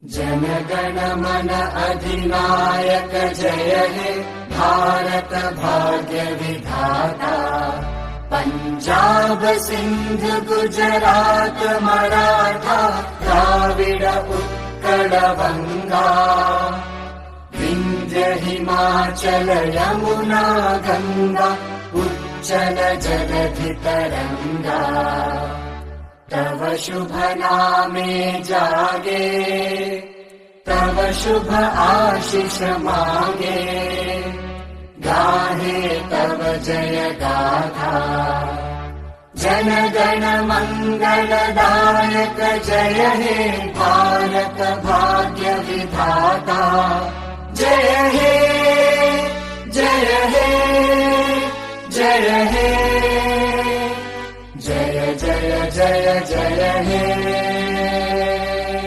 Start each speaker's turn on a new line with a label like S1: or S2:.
S1: जन मन अधिनायक जय हे भारत भाग्य विधाता। पंजाब सिंध गुजरात मराठा द्राविड उत्कल गंगा। विंध्य हिमाचल यमुना गंगा उच्चल जलधि तरंगा। तव शुभ नामे जागे तव शुभ आशीष मांगे। गाहे तव जय गाथा जन गण मंगलदायक जय हे भारत भाग्य विधाता। जय हे जय हे जय हे जय जय जय जय हे।